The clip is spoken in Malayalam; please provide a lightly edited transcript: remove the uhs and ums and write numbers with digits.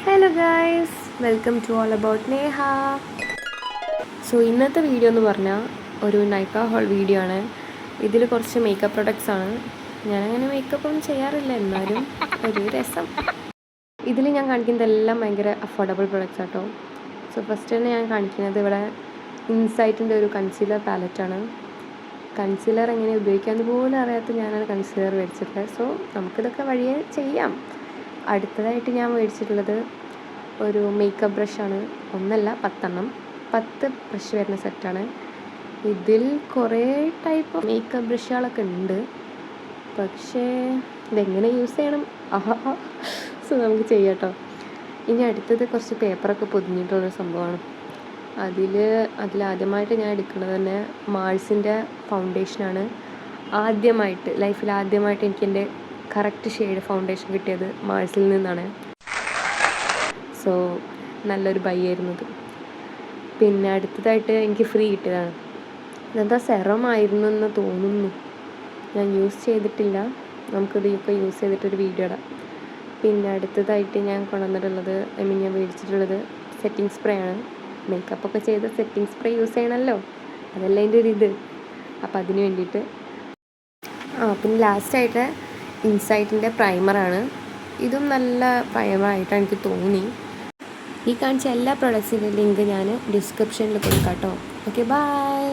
Hello guys, welcome to all about Neha. So ഇന്നത്തെ വീഡിയോ എന്ന് പറഞ്ഞാൽ ഒരു നൈക്ക ഹോൾ വീഡിയോ ആണ്. ഇതിൽ കുറച്ച് മേക്കപ്പ് പ്രൊഡക്ട്സ് ആണ്. ഞാനങ്ങനെ മേക്കപ്പ് ഒന്നും ചെയ്യാറില്ല, എന്നാലും ഒരു രസം. ഇതിൽ ഞാൻ കാണിക്കുന്നതെല്ലാം ഭയങ്കര അഫോർഡബിൾ പ്രൊഡക്ട്സ് ആട്ടോ. സോ ഫസ്റ്റ് തന്നെ ഞാൻ കാണിക്കുന്നത് ഇവിടെ ഇൻസൈറ്റിൻ്റെ ഒരു കൺസീലർ പാലറ്റാണ്. കൺസീലർ എങ്ങനെ ഉപയോഗിക്കാമെന്ന് പോലും അറിയാത്ത ഞാനാണ് കൺസീലർ മേടിച്ചിട്ടുള്ളത്. സോ നമുക്കിതൊക്കെ വഴിയെ ചെയ്യാം. അടുത്തതായിട്ട് ഞാൻ മേടിച്ചിട്ടുള്ളത് ഒരു മേക്കപ്പ് ബ്രഷാണ്. ഒന്നല്ല 10 ബ്രഷ് വരുന്ന സെറ്റാണ്. ഇതിൽ കുറേ ടൈപ്പ് മേക്കപ്പ് ബ്രഷുകളൊക്കെ ഉണ്ട്, പക്ഷേ ഇതെങ്ങനെ യൂസ് ചെയ്യണം സോ നമുക്ക് ചെയ്യാം കേട്ടോ. ഇനി അടുത്തത് കുറച്ച് പേപ്പറൊക്കെ പൊതിഞ്ഞിട്ടുള്ളൊരു സംഭവമാണ്. അതിലാദ്യമായിട്ട് ഞാൻ എടുക്കുന്നത് തന്നെ മാൾസിൻ്റെ ഫൗണ്ടേഷനാണ്. ലൈഫിൽ ആദ്യമായിട്ട് എനിക്ക് എൻ്റെ കറക്റ്റ് ഷെയ്ഡ് ഫൗണ്ടേഷൻ കിട്ടിയത് മാൾസിൽ നിന്നാണ്. സോ നല്ലൊരു ബൈ ആയിരുന്നത്. പിന്നെ അടുത്തതായിട്ട് എനിക്ക് ഫ്രീ കിട്ടിയതാണ്. ഇതെന്താ സെറം ആയിരുന്നു എന്ന് തോന്നുന്നു, ഞാൻ യൂസ് ചെയ്തിട്ടില്ല. നമുക്കിതൊക്കെ യൂസ് ചെയ്തിട്ടൊരു വീഡിയോ ഇടാം. പിന്നെ അടുത്തതായിട്ട് ഞാൻ ഞാൻ മേടിച്ചിട്ടുള്ളത് സെറ്റിംഗ് സ്പ്രേ ആണ്. മേക്കപ്പൊക്കെ ചെയ്ത് സെറ്റിംഗ് സ്പ്രേ യൂസ് ചെയ്യണമല്ലോ, അതല്ല എൻ്റെ ഒരു ഇത്. അപ്പോൾ അതിന് വേണ്ടിയിട്ട് പിന്നെ ലാസ്റ്റായിട്ട് ഇൻസൈറ്റിൻ്റെ പ്രൈമറാണ്. ഇതും നല്ല പ്രൈമറായിട്ടാണ് എനിക്ക് തോന്നി. ഈ കാണിച്ച എല്ലാ പ്രൊഡക്ട്സിൻ്റെ ലിങ്ക് ഞാൻ ഡിസ്ക്രിപ്ഷനിൽ കൊടുക്കാം കേട്ടോ. Okay, by.